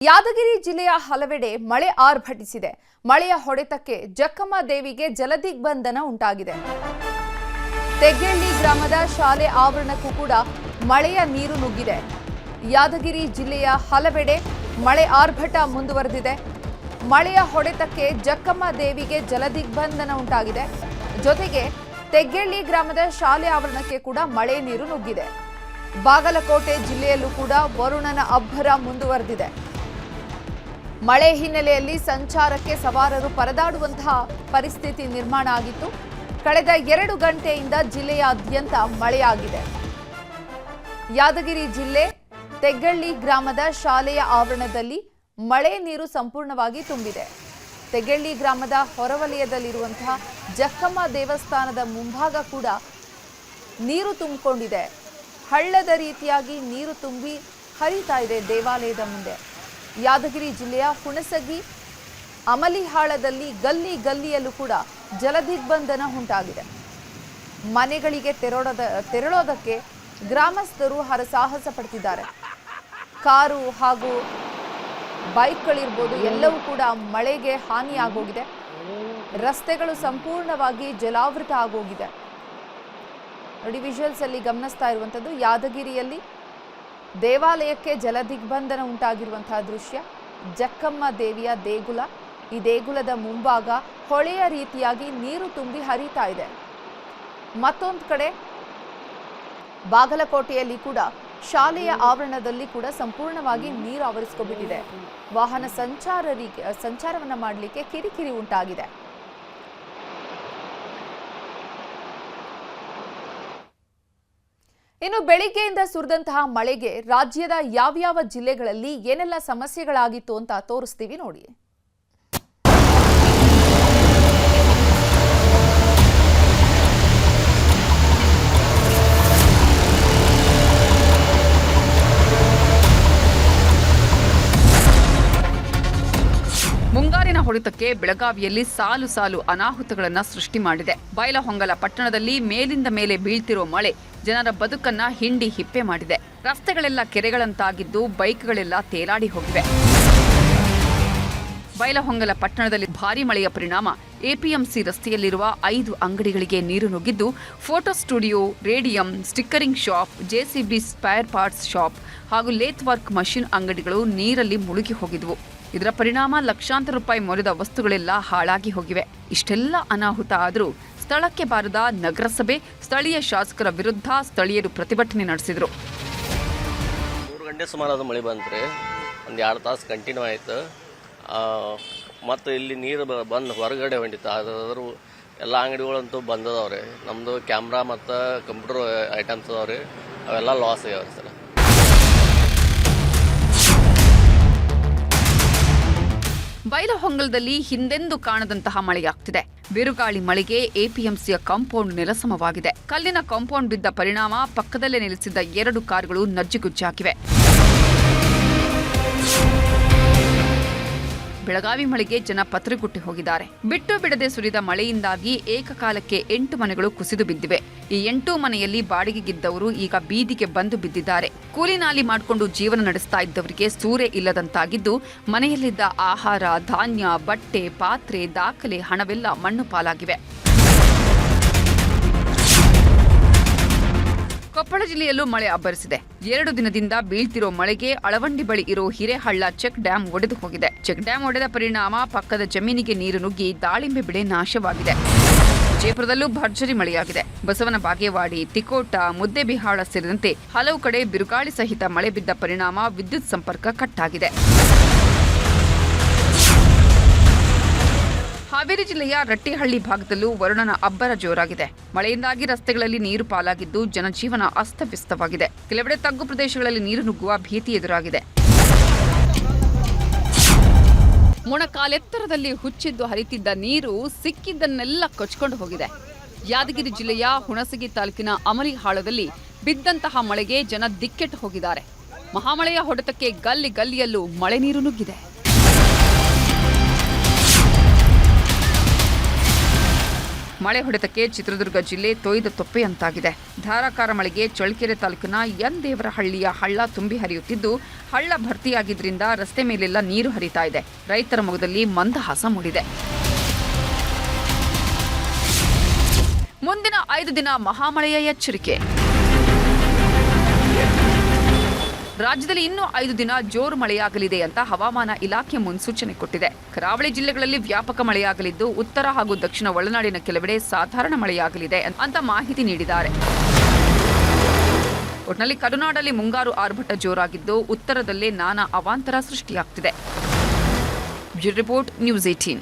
ಯಾದಗಿರಿ ಜಿಲ್ಲೆಯ ಹಲವೆಡೆ ಮಳೆ ಆರ್ಭಟಿಸಿದೆ. ಮಳೆಯ ಹೊಡೆತಕ್ಕೆ ಜಕ್ಕಮ್ಮ ದೇವಿಗೆ ಜಲದಿಗ್ಬಂಧನ ಉಂಟಾಗಿದೆ. ತೆಗ್ಗೆಳ್ಳಿ ಗ್ರಾಮದ ಶಾಲೆ ಆವರಣಕ್ಕೂ ಕೂಡ ಮಳೆಯ ನೀರು ನುಗ್ಗಿದೆ. ಯಾದಗಿರಿ ಜಿಲ್ಲೆಯ ಹಲವೆಡೆ ಮಳೆ ಆರ್ಭಟ ಮುಂದುವರೆದಿದೆ. ಮಳೆಯ ಹೊಡೆತಕ್ಕೆ ಜಕ್ಕಮ್ಮ ದೇವಿಗೆ ಜಲದಿಗ್ಬಂಧನ ಉಂಟಾಗಿದೆ. ಜೊತೆಗೆ ತೆಗ್ಗೆಳ್ಳಿ ಗ್ರಾಮದ ಶಾಲೆ ಆವರಣಕ್ಕೆ ಕೂಡ ಮಳೆ ನೀರು ನುಗ್ಗಿದೆ. ಬಾಗಲಕೋಟೆ ಜಿಲ್ಲೆಯಲ್ಲೂ ಕೂಡ ವರುಣನ ಅಬ್ಬರ ಮುಂದುವರೆದಿದೆ. ಮಳೆ ಹಿನ್ನೆಲೆಯಲ್ಲಿ ಸಂಚಾರಕ್ಕೆ ಸವಾರರು ಪರದಾಡುವಂತಹ ಪರಿಸ್ಥಿತಿ ನಿರ್ಮಾಣ ಆಗಿತ್ತು. ಕಳೆದ 2 ಗಂಟೆಯಿಂದ ಜಿಲ್ಲೆಯಾದ್ಯಂತ ಮಳೆಯಾಗಿದೆ. ಯಾದಗಿರಿ ಜಿಲ್ಲೆ ತೆಗ್ಗೆಳ್ಳಿ ಗ್ರಾಮದ ಶಾಲೆಯ ಆವರಣದಲ್ಲಿ ಮಳೆ ನೀರು ಸಂಪೂರ್ಣವಾಗಿ ತುಂಬಿದೆ. ತೆಗ್ಗೆಳ್ಳಿ ಗ್ರಾಮದ ಹೊರವಲಯದಲ್ಲಿರುವಂತಹ ಜಕ್ಕಮ್ಮ ದೇವಸ್ಥಾನದ ಮುಂಭಾಗ ಕೂಡ ನೀರು ತುಂಬಿಕೊಂಡಿದೆ. ಹಳ್ಳದ ರೀತಿಯಾಗಿ ನೀರು ತುಂಬಿ ಹರಿತಾ ಇದೆ ದೇವಾಲಯದ ಮುಂದೆ. ಯಾದಗಿರಿ ಜಿಲ್ಲೆಯ ಹುಣಸಗಿ ಅಮಲಿಹಾಳದಲ್ಲಿ ಗಲ್ಲಿ ಗಲ್ಲಿಯಲ್ಲೂ ಕೂಡ ಜಲದಿಗ್ಬಂಧನ ಉಂಟಾಗಿದೆ. ಮನೆಗಳಿಗೆ ತೆರಳೋದಕ್ಕೆ ಗ್ರಾಮಸ್ಥರು ಹರಸಾಹಸ ಪಡ್ತಿದ್ದಾರೆ. ಕಾರು ಹಾಗೂ ಬೈಕ್ಗಳಿರ್ಬೋದು ಎಲ್ಲವೂ ಕೂಡ ಮಳೆಗೆ ಹಾನಿಯಾಗೋಗಿದೆ. ರಸ್ತೆಗಳು ಸಂಪೂರ್ಣವಾಗಿ ಜಲಾವೃತ ಆಗೋಗಿದೆ. ನೋಡಿ, ವಿಜುವಲ್ಸ್ ಅಲ್ಲಿ ಗಮನಿಸ್ತಾ ಇರುವಂಥದ್ದು ಯಾದಗಿರಿಯಲ್ಲಿ ದೇವಾಲಯಕ್ಕೆ ಜಲದಿಗ್ಬಂಧನ ಉಂಟಾಗಿರುವಂತಹ ದೃಶ್ಯ. ಜಕ್ಕಮ್ಮ ದೇವಿಯ ದೇಗುಲ, ಈ ದೇಗುಲದ ಮುಂಭಾಗ ಹೊಳೆಯ ರೀತಿಯಾಗಿ ನೀರು ತುಂಬಿ ಹರಿತಾ ಇದೆ. ಮತ್ತೊಂದು ಕಡೆ ಬಾಗಲಕೋಟೆಯಲ್ಲಿ ಕೂಡ ಶಾಲೆಯ ಆವರಣದಲ್ಲಿ ಕೂಡ ಸಂಪೂರ್ಣವಾಗಿ ನೀರು ಆವರಿಸಿಕೊಂಡಿದೆ. ವಾಹನ ಸಂಚಾರವನ್ನ ಮಾಡಲಿಕ್ಕೆ ಕಿರಿಕಿರಿ ಉಂಟಾಗಿದೆ. ಇನ್ನು ಬೆಳಿಗ್ಗೆಯಿಂದ ಸುರಿದಂತಹ ಮಳೆಗೆ ರಾಜ್ಯದ ಯಾವ್ಯಾವ ಜಿಲ್ಲೆಗಳಲ್ಲಿ ಏನೆಲ್ಲ ಸಮಸ್ಯೆಗಳಾಗಿತ್ತು ಅಂತ ತೋರಿಸ್ತೀವಿ ನೋಡಿ. ಮುಂಗಾರಿನ ಹೊಡೆತಕ್ಕೆ ಬೆಳಗಾವಿಯಲ್ಲಿ ಸಾಲು ಸಾಲು ಅನಾಹುತಗಳನ್ನು ಸೃಷ್ಟಿ ಮಾಡಿದೆ. ಬೈಲಹೊಂಗಲ ಪಟ್ಟಣದಲ್ಲಿ ಮೇಲಿಂದ ಮೇಲೆ ಬೀಳ್ತಿರೋ ಮಳೆ ಜನರ ಬದುಕನ್ನ ಹಿಂಡಿ ಹಿಪ್ಪೆ ಮಾಡಿದೆ. ರಸ್ತೆಗಳೆಲ್ಲ ಕೆರೆಗಳಂತಾಗಿದ್ದು ಬೈಕ್ಗಳೆಲ್ಲ ತೇಲಾಡಿ ಹೋಗಿವೆ. ಬೈಲಹೊಂಗಲ ಪಟ್ಟಣದಲ್ಲಿ ಭಾರೀ ಮಳೆಯ ಪರಿಣಾಮ ಎಪಿಎಂಸಿ ರಸ್ತೆಯಲ್ಲಿರುವ 5 ಅಂಗಡಿಗಳಿಗೆ ನೀರು ನುಗ್ಗಿದ್ದು, photo studio, radium, stickering shop, JCB spare parts shop ಹಾಗೂ ಲೇತ್ ವರ್ಕ್ ಮಷಿನ್ ಅಂಗಡಿಗಳು ನೀರಲ್ಲಿ ಮುಳುಗಿ ಹೋಗಿದ್ವು. ಇದರ ಪರಿಣಾಮ ಲಕ್ಷಾಂತರ ರೂಪಾಯಿ ಮೌಲ್ಯದ ವಸ್ತುಗಳೆಲ್ಲ ಹಾಳಾಗಿ ಹೋಗಿವೆ. ಇಷ್ಟೆಲ್ಲ ಅನಾಹುತ ಆದರೂ ಸ್ಥಳಕ್ಕೆ ಬಾರದ ನಗರಸಭೆ, ಸ್ಥಳೀಯ ಶಾಸಕರ ವಿರುದ್ಧ ಸ್ಥಳೀಯರು ಪ್ರತಿಭಟನೆ ನಡೆಸಿದರು. 3 ಗಂಟೆ ಸುಮಾರು ಮಳೆ ಬಂತ್ರಿ. ಒಂದು 2 ತಾಸು ಕಂಟಿನ್ಯೂ ಆಯಿತು. ಮತ್ತು ಇಲ್ಲಿ ನೀರು ಬಂದು ಹೊರಗಡೆ ಹೊಂಟಿತ್ತು. ಅದಾದರೂ ಎಲ್ಲ ಅಂಗಡಿಗಳಂತೂ ಬಂದದವ್ರಿ. ನಮ್ಮದು ಕ್ಯಾಮ್ರಾ ಮತ್ತು ಕಂಪ್ಯೂಟರ್ ಐಟಮ್ಸ್ ಅದಾವ್ರಿ, ಅವೆಲ್ಲ ಲಾಸ್ ಆಗ್ಯಾವ್ರಿ ಸರ್. ಬೈಲಹೊಂಗಲದಲ್ಲಿ ಹಿಂದೆಂದೂ ಕಾಣದಂತಹ ಮಳೆಯಾಗ್ತಿದೆ. ಬಿರುಗಾಳಿ ಮಳೆಗೆ ಎಪಿಎಂಸಿಯ ಕಾಂಪೌಂಡ್ ನೆಲಸಮವಾಗಿದೆ. ಕಲ್ಲಿನ ಕಾಂಪೌಂಡ್ ಬಿದ್ದ ಪರಿಣಾಮ ಪಕ್ಕದಲ್ಲೇ ನಿಲ್ಲಿಸಿದ್ದ 2 ಕಾರುಗಳು ನಜ್ಜುಗುಜ್ಜಾಗಿವೆ. ಬೆಳಗಾವಿ ಮಳೆಗೆ ಜನ ಪತ್ರಿಗುಟ್ಟಿ ಹೋಗಿದ್ದಾರೆ. ಬಿಟ್ಟು ಬಿಡದೆ ಸುರಿದ ಮಳೆಯಿಂದಾಗಿ ಏಕಕಾಲಕ್ಕೆ 8 ಮನೆಗಳು ಕುಸಿದು ಬಿದ್ದಿವೆ. ಈ 8 ಮನೆಯಲ್ಲಿ ಬಾಡಿಗೆಗಿದ್ದವರು ಈಗ ಬೀದಿಗೆ ಬಂದು ಬಿದ್ದಿದ್ದಾರೆ. ಕೂಲಿ ನಾಲಿ ಮಾಡಿಕೊಂಡು ಜೀವನ ನಡೆಸ್ತಾ ಇದ್ದವರಿಗೆ ಸೂರೆ ಇಲ್ಲದಂತಾಗಿದ್ದು, ಮನೆಯಲ್ಲಿದ್ದ ಆಹಾರ, ಧಾನ್ಯ, ಬಟ್ಟೆ, ಪಾತ್ರೆ, ದಾಖಲೆ, ಹಣವೆಲ್ಲ ಮಣ್ಣು ಪಾಲಾಗಿವೆ. ಕೊಪ್ಪಳ ಜಿಲ್ಲೆಯಲ್ಲೂ ಮಳೆ ಅಬ್ಬರಿಸಿದೆ. 2 ದಿನದಿಂದ ಬೀಳ್ತಿರೋ ಮಳೆಗೆ ಅಳವಂಡಿ ಬಳಿ ಇರೋ ಹಿರೇಹಳ್ಳ ಚೆಕ್ ಡ್ಯಾಂ ಒಡೆದು ಹೋಗಿದೆ. ಚೆಕ್ ಡ್ಯಾಂ ಒಡೆದ ಪರಿಣಾಮ ಪಕ್ಕದ ಜಮೀನಿಗೆ ನೀರು ನುಗ್ಗಿ ದಾಳಿಂಬೆ ಬೆಳೆ ನಾಶವಾಗಿದೆ. ವಿಜಯಪುರದಲ್ಲೂ ಭರ್ಜರಿ ಮಳೆಯಾಗಿದೆ. ಬಸವನ ಬಾಗೇವಾಡಿ, ತಿಕೋಟ, ಮುದ್ದೇಬಿಹಾಳ ಸೇರಿದಂತೆ ಹಲವು ಕಡೆ ಬಿರುಗಾಳಿ ಸಹಿತ ಮಳೆ ಬಿದ್ದ ಪರಿಣಾಮ ವಿದ್ಯುತ್ ಸಂಪರ್ಕ ಕಟ್ ಆಗಿದೆ. ಹಾವೇರಿ ಜಿಲ್ಲೆಯ ರಟ್ಟಿಹಳ್ಳಿ ಭಾಗದಲ್ಲೂ ವರುಣನ ಅಬ್ಬರ ಜೋರಾಗಿದೆ. ಮಳೆಯಿಂದಾಗಿ ರಸ್ತೆಗಳಲ್ಲಿ ನೀರು ಪಾಲಾಗಿದ್ದು ಜನಜೀವನ ಅಸ್ತವ್ಯಸ್ತವಾಗಿದೆ. ಕೆಲವೆಡೆ ತಗ್ಗು ಪ್ರದೇಶಗಳಲ್ಲಿ ನೀರು ನುಗ್ಗುವ ಭೀತಿ ಎದುರಾಗಿದೆ. ಮೊಣಕಾಲೆತ್ತರದಲ್ಲಿ ಹುಚ್ಚಿದ್ದು ಹರಿತಿದ್ದ ನೀರು ಸಿಕ್ಕಿದ್ದನ್ನೆಲ್ಲ ಕೊಚ್ಕೊಂಡು ಹೋಗಿದೆ. ಯಾದಗಿರಿ ಜಿಲ್ಲೆಯ ಹುಣಸಗಿ ತಾಲೂಕಿನ ಅಮಲಿಹಾಳದಲ್ಲಿ ಬಿದ್ದಂತಹ ಮಳೆಗೆ ಜನ ದಿಕ್ಕೆಟ್ಟು ಹೋಗಿದ್ದಾರೆ. ಮಹಾಮಳೆಯ ಹೊಡೆತಕ್ಕೆ ಗಲ್ಲಿ ಗಲ್ಲಿಯಲ್ಲೂ ಮಳೆ ನೀರು ನುಗ್ಗಿದೆ. ಮಳೆ ಹೊಡೆತಕ್ಕೆ ಚಿತ್ರದುರ್ಗ ಜಿಲ್ಲೆ ತೊಯ್ದ ತೊಪ್ಪೆಯಂತಾಗಿದೆ. ಧಾರಾಕಾರ ಮಳೆಗೆ ಚಳ್ಳಕೆರೆ ತಾಲೂಕಿನ ದೇವರಹಳ್ಳಿಯ ಹಳ್ಳ ತುಂಬಿ ಹರಿಯುತ್ತಿದ್ದು, ಹಳ್ಳ ಭರ್ತಿಯಾಗಿದ್ದರಿಂದ ರಸ್ತೆ ಮೇಲೆಲ್ಲ ನೀರು ಹರಿತಾ ಇದೆ. ರೈತರ ಮೊಗದಲ್ಲಿ ಮಂದಹಾಸ ಮೂಡಿದೆ. ಮುಂದಿನ 5 ದಿನ ಮಹಾಮಳೆಯ ಎಚ್ಚರಿಕೆ. ರಾಜ್ಯದಲ್ಲಿ ಇನ್ನೂ 5 ದಿನ ಜೋರು ಮಳೆಯಾಗಲಿದೆ ಅಂತ ಹವಾಮಾನ ಇಲಾಖೆ ಮುನ್ಸೂಚನೆ ಕೊಟ್ಟಿದೆ. ಕರಾವಳಿ ಜಿಲ್ಲೆಗಳಲ್ಲಿ ವ್ಯಾಪಕ ಮಳೆಯಾಗಲಿದ್ದು, ಉತ್ತರ ಹಾಗೂ ದಕ್ಷಿಣ ಒಳನಾಡಿನ ಕೆಲವೆಡೆ ಸಾಧಾರಣ ಮಳೆಯಾಗಲಿದೆ ಅಂತ ಮಾಹಿತಿ ನೀಡಿದ್ದಾರೆ. ಒಟ್ನಲ್ಲಿ ಕರುನಾಡಲ್ಲಿ ಮುಂಗಾರು ಆರ್ಭಟ ಜೋರಾಗಿದ್ದು, ಉತ್ತರದಲ್ಲೇ ನಾನಾ ಅವಾಂತರ ಸೃಷ್ಟಿಯಾಗ್ತಿದೆ. Bureau report, news 18.